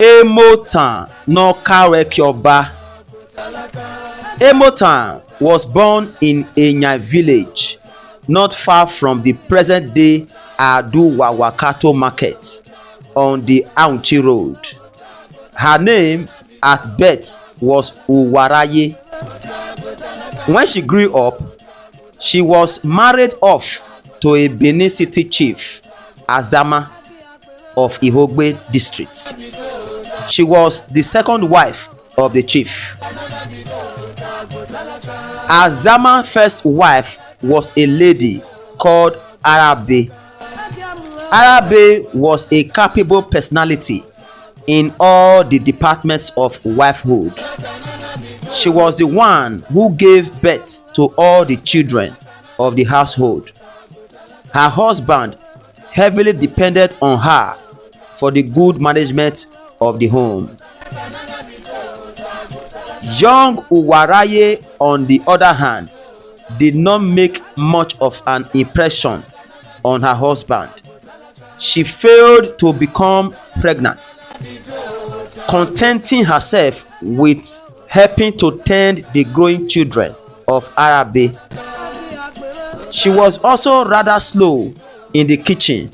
Emotan no Karekyoba. Emotan was born in Enya village, not far from the present-day Adu-Wawakato market on the Aunchi Road. Her name at birth was Ewuare I. When she grew up, she was married off to a Benin city chief, Azama of Ihogbe district. She was the second wife of the chief. Azama's first wife was a lady called Arabe. Arabe was a capable personality in all the departments of wifehood. She was the one who gave birth to all the children of the household. Her husband heavily depended on her for the good management of the home. Young Ewuare, on the other hand, did not make much of an impression on her husband. She failed to become pregnant, contenting herself with helping to tend the growing children of Arabe. She was also rather slow in the kitchen,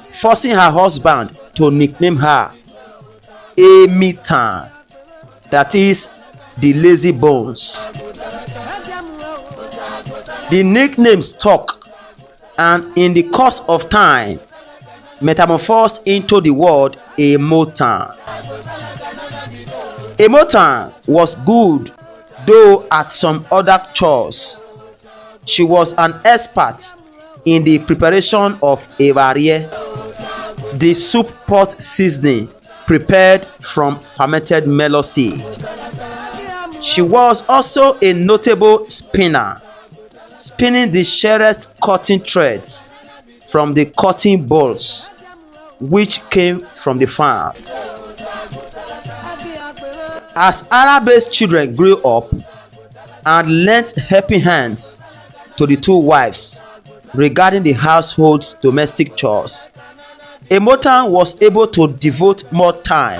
forcing her husband to nickname her Emotan, that is, the lazy bones. The nickname stuck, and in the course of time metamorphosed into the word Emotan. Emotan was good, though at some other chores. She was an expert in the preparation of Ewuare, the soup pot seasoning prepared from fermented melon seed. She was also a notable spinner, spinning the sheerest cotton threads from the cotton balls which came from the farm. As Arabe's children grew up and lent helping hands to the two wives regarding the household's domestic chores, Emotan was able to devote more time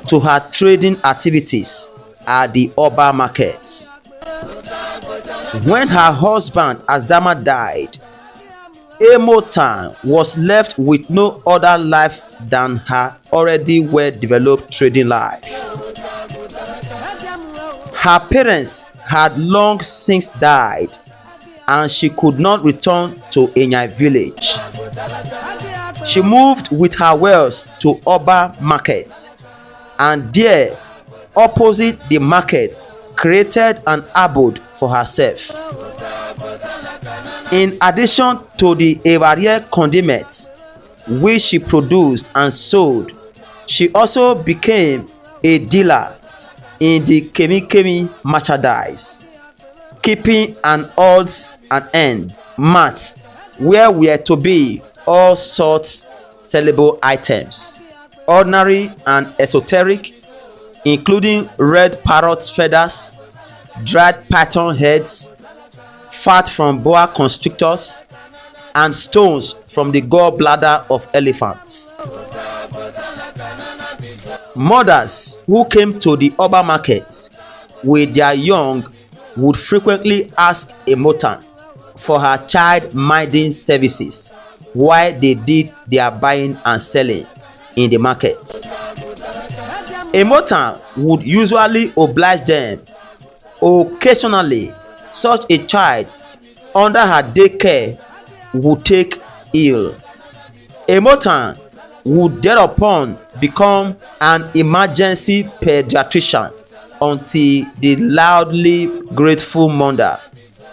to her trading activities at the Oba markets. When her husband Azama died, Emotan was left with no other life than her already well-developed trading life. Her parents had long since died, and she could not return to Enya village. She moved with her wealth to Oba market, and there, opposite the market, created an abode for herself. In addition to the Ewuare condiments which she produced and sold, she also became a dealer in the kemi merchandise, keeping an odds and ends mat where were to be all sorts sellable items, ordinary and esoteric, including red parrot feathers, dried python heads, fat from boa constrictors, and stones from the gallbladder of elephants. Mothers who came to the Oba market with their young would frequently ask Emotan for her child minding services while they did their buying and selling in the market. Emotan would usually oblige them. Occasionally, such a child under her daycare would take ill. Emotan would thereupon become an emergency pediatrician until the loudly grateful mother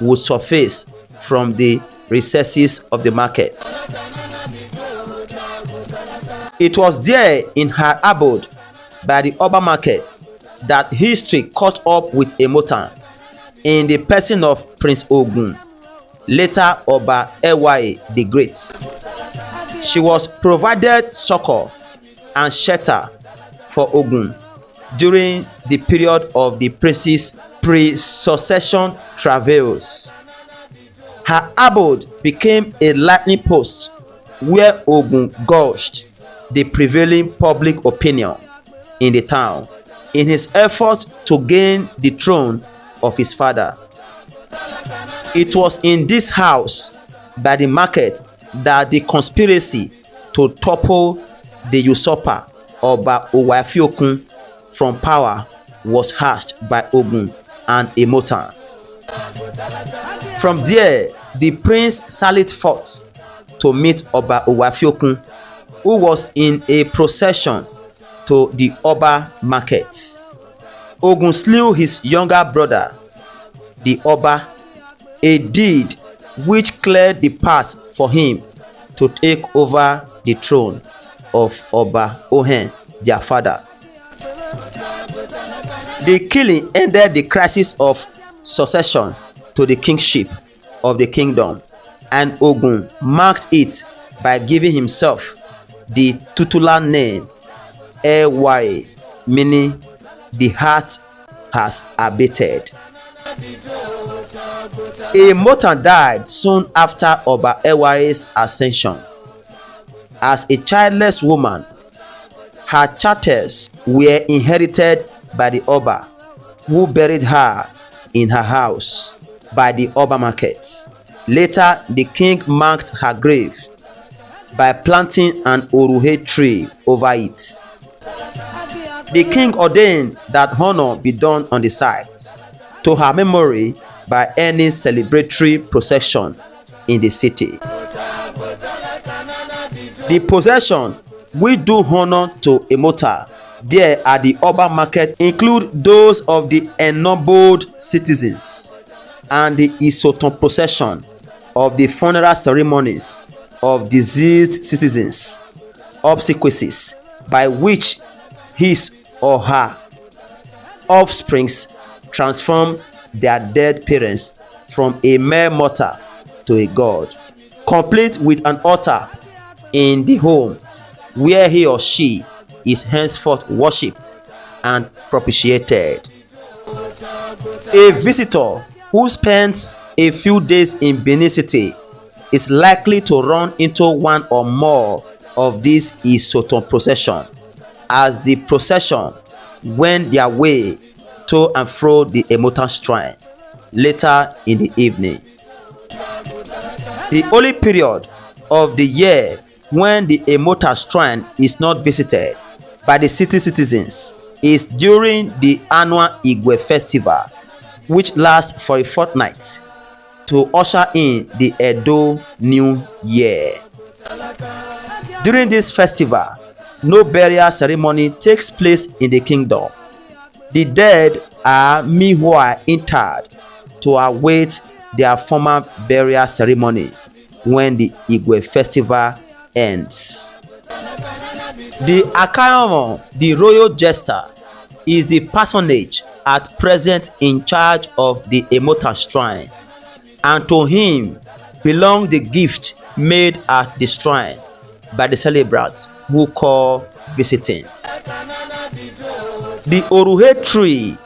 would surface from the recesses of the market. It was there in her abode by the Oba market that history caught up with Emotan in the person of Prince Ogun, later Oba Ewuare the Great. She was provided succor and shelter for Ogun during the period of the prince's pre-succession travails. Her abode became a lightning post where Ogun gushed the prevailing public opinion in the town in his effort to gain the throne of his father. It was in this house by the market that the conspiracy to topple the usurper Oba Ewuare from power was hatched by Ogun and Emotan. From there, the prince sallied forth to meet Oba Ewuare, who was in a procession to the Oba market. Ogun slew his younger brother, the Oba, a deed which cleared the path for him to take over the throne of Oba Ewuare, their father. The killing ended the crisis of succession to the kingship of the kingdom, and Ogun marked it by giving himself the titular name Ewuare, meaning the heart has abated. Emotan died soon after Oba Ewuare's ascension. As a childless woman, her chattels were inherited by the Oba, who buried her in her house by the Oba market. Later, the king marked her grave by planting an oruhe tree over it. The king ordained that honor be done on the site to her memory by any celebratory procession in the city. The procession which do honor to Emotan there at the Oba market include those of the ennobled citizens and the Emotan procession of the funeral ceremonies of deceased citizens, obsequies by which his or her offsprings transform their dead parents from a mere mortal to a god, complete with an altar in the home where he or she is henceforth worshipped and propitiated. A visitor who spends a few days in Benin City is likely to run into one or more of these Emotan processions as the procession wend their way to and fro the Emotan shrine later in the evening. The only period of the year when the Emotan shrine is not visited by the city citizens is during the annual Igwe festival, which lasts for a fortnight to usher in the Edo New Year. During this festival, no burial ceremony takes place in the kingdom. The dead are meanwhile interred to await their former burial ceremony when the Igwe festival ends. The Akayomo, the royal jester, is the personage at present in charge of the Emotan shrine, and to him belong the gift made at the shrine by the celebrants who call visiting. The oruhe tree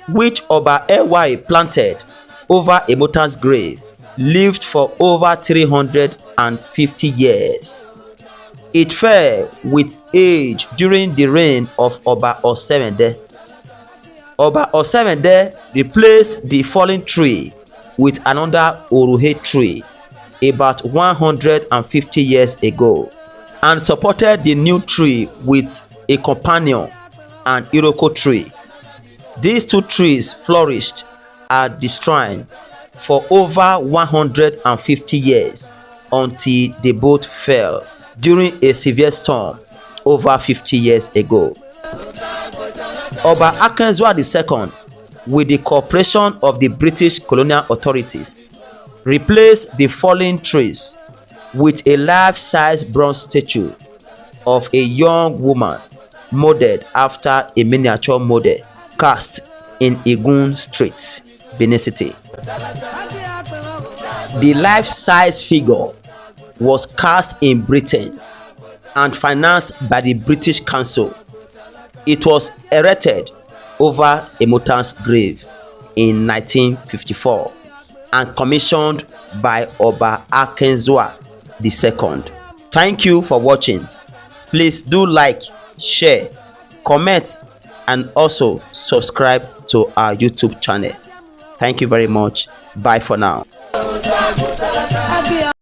which Oba Ewuare planted over Emotan's grave lived for over 350 years. It fell with age during the reign of Oba Osevende. Oba Osevende replaced the fallen tree with another oruhe tree about 150 years ago and supported the new tree with a companion, an iroko tree. These two trees flourished at the shrine for over 150 years until they both fell during a severe storm over 50 years ago. Oba Ewuare II, with the cooperation of the British colonial authorities, replaced the fallen trees with a life-size bronze statue of a young woman modeled after a miniature model cast in Igun Street, Benin City. The life-size figure was cast in Britain and financed by the British Council. It was erected over Emotan's grave in 1954 and commissioned by Oba Ewuare II. Thank you for watching. Please do like, share, comment, and also subscribe to our YouTube channel. Thank you very much. Bye for now.